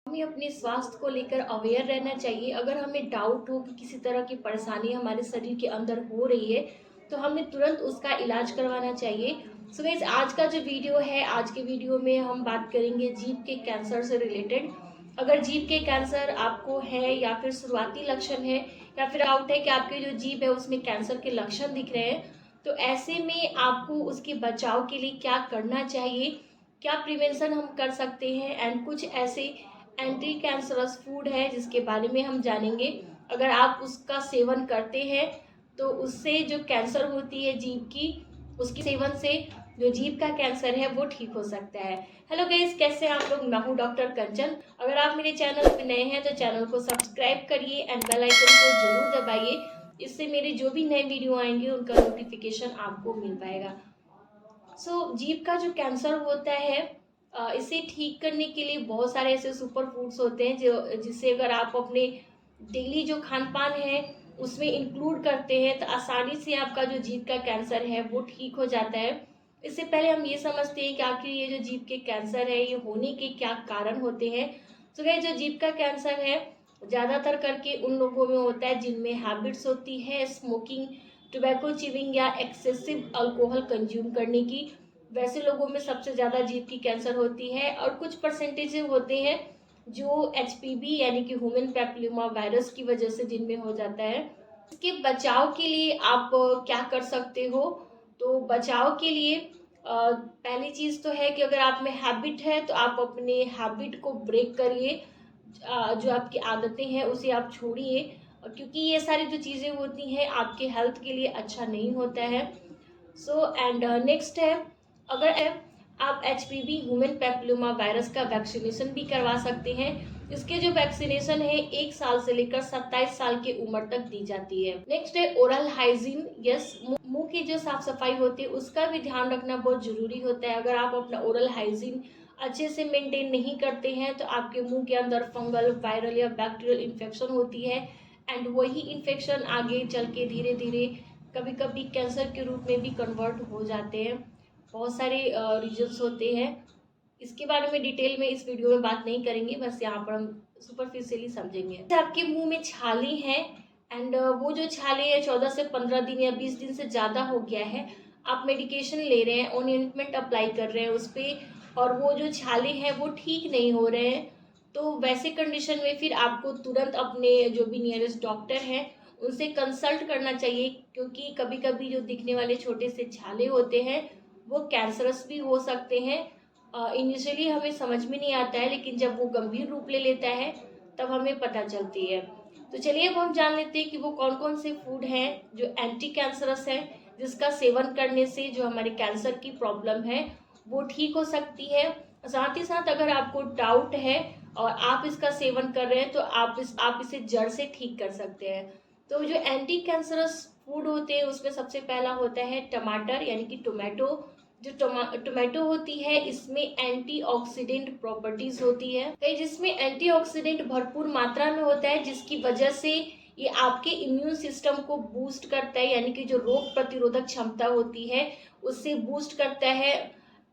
हमें अपने स्वास्थ्य को लेकर अवेयर रहना चाहिए। अगर हमें डाउट हो कि किसी तरह की परेशानी हमारे शरीर के अंदर हो रही है, तो हमें तुरंत उसका इलाज करवाना चाहिए। सो गाइस, आज का जो वीडियो है, आज के वीडियो में हम बात करेंगे जीभ के कैंसर से रिलेटेड। अगर जीभ के कैंसर आपको है या फिर शुरुआती लक्षण है या फिर डाउट है कि आपकी जो जीभ है उसमें कैंसर के लक्षण दिख रहे हैं, तो ऐसे में आपको उसके बचाव के लिए क्या करना चाहिए, क्या प्रिवेंशन हम कर सकते हैं, एंड कुछ ऐसे एंटी कैंसरस फूड है जिसके बारे में हम जानेंगे। अगर आप उसका सेवन करते हैं तो उससे जो कैंसर होती है जीभ की, उसके सेवन से जो जीभ का कैंसर है वो ठीक हो सकता है। हेलो गाइस, कैसे हैं आप लोग? मैं हूं डॉक्टर कंचन। अगर आप मेरे चैनल पे नए हैं तो चैनल को सब्सक्राइब करिए एंड बेल आइकन को जरूर दबाइए। इससे मेरे जो भी नए वीडियो आएंगे उनका नोटिफिकेशन आपको मिल पाएगा। जीभ का जो कैंसर होता है, इसे ठीक करने के लिए बहुत सारे ऐसे सुपर फूड्स होते हैं जो जिसे अगर आप अपने डेली जो खान पान है उसमें इंक्लूड करते हैं तो आसानी से आपका जो जीभ का कैंसर है वो ठीक हो जाता है। इससे पहले हम ये समझते हैं कि आखिर ये जो जीभ के कैंसर है ये होने के क्या कारण होते हैं। गाइस, जो जीभ का कैंसर है ज़्यादातर करके उन लोगों में होता है जिनमें हैबिट्स होती है स्मोकिंग, टोबैको चिविंग या एक्सेसिव अल्कोहल कंज्यूम करने की। वैसे लोगों में सबसे ज़्यादा जीभ की कैंसर होती है और कुछ परसेंटेज होते हैं जो एचपीवी यानी कि ह्यूमन पैपिलोमा वायरस की वजह से जिनमें हो जाता है। इसके बचाव के लिए आप क्या कर सकते हो? तो बचाव के लिए पहली चीज़ तो है कि अगर आप में हैबिट है तो आप अपने हैबिट को ब्रेक करिए। जो आपकी आदतें हैं उसे आप छोड़िए, क्योंकि ये सारी जो चीज़ें होती हैं आपके हेल्थ के लिए अच्छा नहीं होता है। एंड नेक्स्ट है, अगर आप एचपीवी ह्यूमन पैपिलोमा वायरस का वैक्सीनेशन भी करवा सकते हैं। इसके जो वैक्सीनेशन है 1 साल से लेकर 27 साल की उम्र तक दी जाती है। नेक्स्ट है ओरल हाइजीन। यस, मुंह की जो साफ सफाई होती है उसका भी ध्यान रखना बहुत जरूरी होता है। अगर आप अपना ओरल हाइजीन अच्छे से मेंटेन नहीं करते हैं तो आपके मुंह के अंदर फंगल, वायरल या बैक्टीरियल इन्फेक्शन होती है एंड वही इन्फेक्शन आगे चल के धीरे धीरे कभी कभी कैंसर के रूप में भी कन्वर्ट हो जाते हैं। बहुत सारे रीजन्स होते हैं, इसके बारे में डिटेल में इस वीडियो में बात नहीं करेंगे, बस यहाँ पर हम सुपरफिशियली समझेंगे। जैसे आपके मुंह में छाले हैं एंड वो जो छाले है 14 से 15 दिन या 20 दिन से ज़्यादा हो गया है, आप मेडिकेशन ले रहे हैं, ऑइंटमेंट अप्लाई कर रहे हैं उस पर, और वो जो छाले हैं वो ठीक नहीं हो रहे हैं, तो वैसे कंडीशन में फिर आपको तुरंत अपने जो भी नियरेस्ट डॉक्टर हैं उनसे कंसल्ट करना चाहिए, क्योंकि कभी कभी जो दिखने वाले छोटे से छाले होते हैं वो कैंसरस भी हो सकते हैं। इनिशियली हमें समझ में नहीं आता है, लेकिन जब वो गंभीर रूप ले लेता है तब हमें पता चलती है। तो चलिए अब हम जान लेते हैं कि वो कौन कौन से फूड हैं जो एंटी कैंसरस है, जिसका सेवन करने से जो हमारे कैंसर की प्रॉब्लम है वो ठीक हो सकती है। साथ ही साथ अगर आपको डाउट है और आप इसका सेवन कर रहे हैं तो आप इसे जड़ से ठीक कर सकते हैं। तो जो एंटी कैंसरस फूड होते हैं उसमें सबसे पहला होता है टमाटर यानी कि टोमेटो। जो टोमेटो होती है इसमें एंटीऑक्सीडेंट प्रॉपर्टीज होती है, तो जिसमें एंटीऑक्सीडेंट भरपूर मात्रा में होता है, जिसकी वजह से ये आपके इम्यून सिस्टम को बूस्ट करता है, यानी कि जो रोग प्रतिरोधक क्षमता होती है उससे बूस्ट करता है।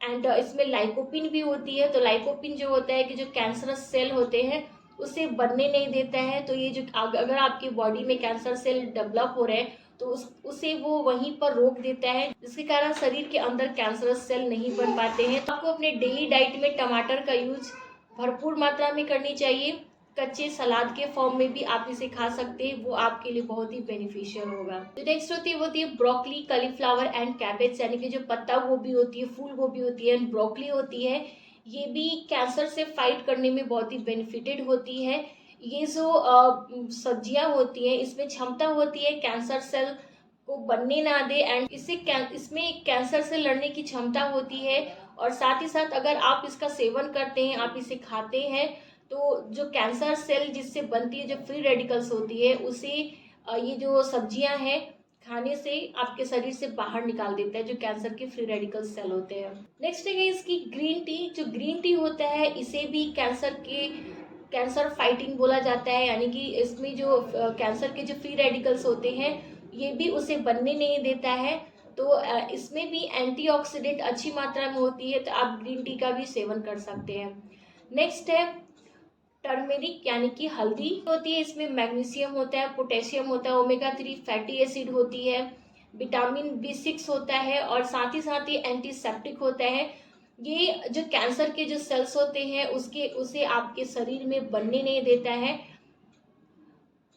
एंड इसमें लाइकोपिन भी होती है, तो लाइकोपिन जो होता है कि जो कैंसरस सेल होते हैं उसे बनने नहीं देता है। तो ये जो अगर आपकी बॉडी में कैंसर सेल डेवलप हो रहे हैं तो उसे वो वहीं पर रोक देता है, जिसके कारण शरीर के अंदर कैंसरस सेल नहीं बन पाते हैं। तो आपको अपने डेली डाइट में टमाटर का यूज भरपूर मात्रा में करनी चाहिए। कच्चे सलाद के फॉर्म में भी आप इसे खा सकते हैं, वो आपके लिए बहुत ही बेनिफिशियल होगा। तो नेक्स्ट होती है ब्रोकली, कॉलीफ्लावर एंड कैबेज, यानी कि जो पत्ता गोभी होती है, फूल गोभी होती है एंड ब्रोकली होती है, ये भी कैंसर से फाइट करने में बहुत ही बेनिफिटेड होती है। ये जो सब्जियां होती हैं इसमें क्षमता होती है कैंसर सेल को बनने ना दे एंड इसमें कैंसर से लड़ने की क्षमता होती है। और साथ ही साथ अगर आप इसका सेवन करते हैं, आप इसे खाते हैं, तो जो कैंसर सेल जिससे बनती है, जो फ्री रेडिकल्स होती है, उसे ये जो सब्जियां हैं खाने से आपके शरीर से बाहर निकाल देता है, जो कैंसर के फ्री रेडिकल सेल होते हैं। नेक्स्ट है इसकी ग्रीन टी। जो ग्रीन टी होता है इसे भी कैंसर फाइटिंग बोला जाता है, यानी कि इसमें जो कैंसर के जो फ्री रेडिकल्स होते हैं ये भी उसे बनने नहीं देता है। तो इसमें भी एंटीऑक्सीडेंट अच्छी मात्रा में होती है, तो आप ग्रीन टी का भी सेवन कर सकते हैं। नेक्स्ट है टर्मेरिक यानी कि हल्दी होती है, इसमें मैग्नीशियम होता है, पोटेशियम होता है, ओमेगा 3 फैटी एसिड होती है, विटामिन B6 होता है और साथ ही एंटीसेप्टिक होता है। ये जो कैंसर के जो सेल्स होते हैं उसे आपके शरीर में बनने नहीं देता है।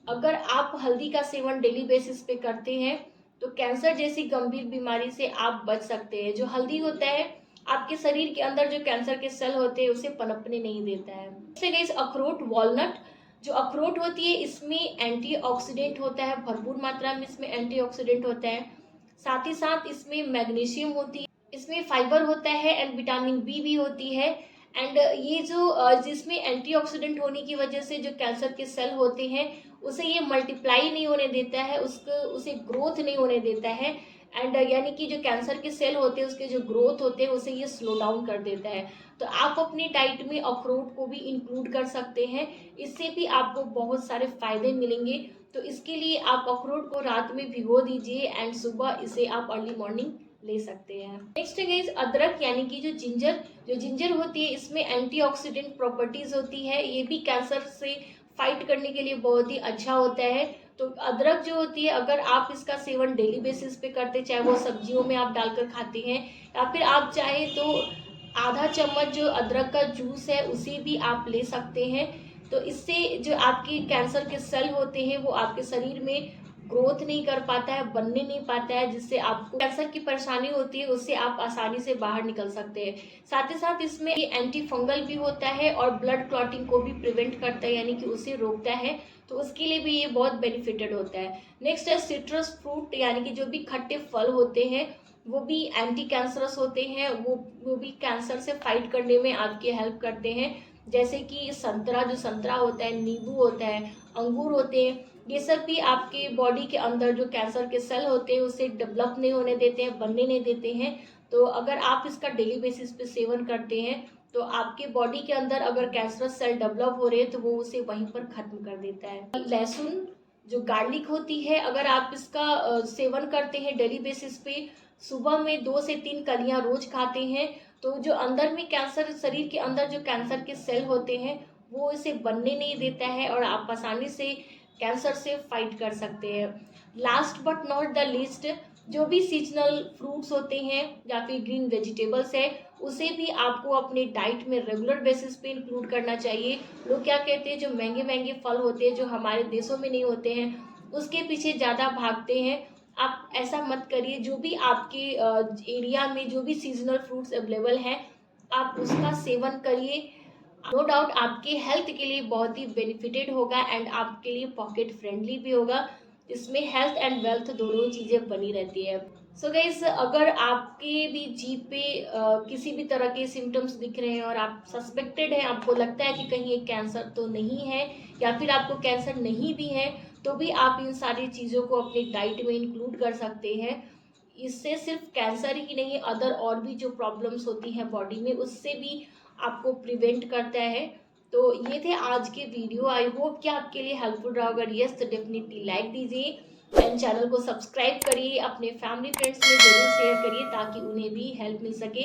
अगर आप हल्दी का सेवन डेली बेसिस पे करते हैं तो कैंसर जैसी गंभीर बीमारी से आप बच सकते हैं। जो हल्दी होता है आपके शरीर के अंदर जो कैंसर के सेल होते हैं उसे पनपने नहीं देता है। इससे गाइस अखरोट, वॉलनट, जो अखरोट होती है इसमें एंटीऑक्सीडेंट होता है, भरपूर मात्रा में इसमें एंटीऑक्सीडेंट होता है। साथ ही साथ इसमें मैग्नीशियम होती है, इसमें फाइबर होता है एंड विटामिन बी भी होती है। एंड ये जो जिसमें एंटीऑक्सीडेंट होने की वजह से जो कैंसर के सेल होते हैं उसे ये मल्टीप्लाई नहीं होने देता है, उसे ग्रोथ नहीं होने देता है। एंड यानी कि जो कैंसर के सेल होते हैं उसके जो ग्रोथ होते हैं उसे ये स्लो डाउन कर देता है। तो आप अपनी डाइट में अखरोट को भी इंक्लूड कर सकते हैं, इससे भी आपको बहुत सारे फायदे मिलेंगे। तो इसके लिए आप अखरोट को रात में भिगो दीजिए एंड सुबह इसे आप अर्ली मॉर्निंग ले सकते हैं। नेक्स्ट है गाइस अदरक यानी कि जो जिंजर होती है इसमें एंटीऑक्सीडेंट प्रॉपर्टीज होती है, ये भी कैंसर से फाइट करने के लिए बहुत ही अच्छा होता है। तो अदरक जो होती है अगर आप इसका सेवन डेली बेसिस पे करते, चाहे वो सब्जियों में आप डालकर खाते हैं या फिर आप चाहे तो आधा चम्मच जो अदरक का जूस है उसे भी आप ले सकते हैं। तो इससे जो आपके कैंसर के सेल होते हैं वो आपके शरीर में ग्रोथ नहीं कर पाता है, बनने नहीं पाता है, जिससे आपको कैंसर की परेशानी होती है उससे आप आसानी से बाहर निकल सकते हैं। साथ ही साथ इसमें ये एंटी फंगल भी होता है और ब्लड क्लॉटिंग को भी प्रिवेंट करता है यानी कि उसे रोकता है, तो उसके लिए भी ये बहुत बेनिफिटेड होता है। नेक्स्ट है सिट्रस फ्रूट यानी कि जो भी खट्टे फल होते हैं वो भी एंटी कैंसरस होते हैं, वो भी कैंसर से फाइट करने में आपकी हेल्प करते हैं। जैसे कि संतरा होता है, नींबू होता है, अंगूर होते हैं, ये सब भी आपके बॉडी के अंदर जो कैंसर के सेल होते हैं उसे डेवलप नहीं होने देते हैं, बनने नहीं देते हैं। तो अगर आप इसका डेली बेसिस पे सेवन करते हैं तो आपके बॉडी के अंदर अगर कैंसरस सेल डेवलप हो रहे हैं तो वो उसे वहीं पर खत्म कर देता है। लहसुन जो गार्लिक होती है अगर आप इसका सेवन करते हैं डेली बेसिस पे, सुबह में 2 से 3 कलियां रोज खाते हैं तो जो अंदर में कैंसर, शरीर के अंदर जो कैंसर के सेल होते हैं वो इसे बनने नहीं देता है और आप आसानी से कैंसर से फाइट कर सकते हैं। Last but not the least, जो भी सीजनल फ्रूट्स होते हैं या फिर ग्रीन वेजिटेबल्स है उसे भी आपको अपने डाइट में रेगुलर बेसिस पे इंक्लूड करना चाहिए। लोग क्या कहते हैं जो महंगे महंगे फल होते हैं जो हमारे देशों में नहीं होते हैं उसके पीछे ज़्यादा भागते हैं। आप ऐसा मत करिए, जो भी आपके एरिया में जो भी सीजनल फ्रूट्स अवेलेबल हैं आप उसका सेवन करिए। नो डाउट आपके हेल्थ के लिए बहुत ही बेनिफिटेड होगा एंड आपके लिए पॉकेट फ्रेंडली भी होगा, इसमें हेल्थ एंड वेल्थ दोनों चीज़ें बनी रहती है। सो गाइस अगर आपके भी जीभ पे किसी भी तरह के सिम्टम्स दिख रहे हैं और आप सस्पेक्टेड हैं, आपको लगता है कि कहीं ये कैंसर तो नहीं है या फिर आपको कैंसर नहीं भी है, तो भी आप इन सारी चीज़ों को अपनी डाइट में इंक्लूड कर सकते हैं। इससे सिर्फ कैंसर ही नहीं, अदर और भी जो प्रॉब्लम्स होती हैं बॉडी में उससे भी आपको प्रिवेंट करता है। तो ये थे आज के वीडियो, आई होप कि आपके लिए हेल्पफुल रहा। अगर यस तो डेफिनेटली लाइक दीजिए एंड चैनल को सब्सक्राइब करिए, अपने फैमिली फ्रेंड्स में जरूर शेयर करिए ताकि उन्हें भी हेल्प मिल सके।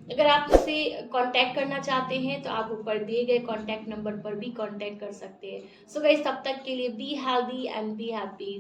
अगर आप मुझसे कांटेक्ट करना चाहते हैं तो आप ऊपर दिए गए कांटेक्ट नंबर पर भी कांटेक्ट कर सकते हैं। सो गाइस तब तक के लिए be healthy and be happy.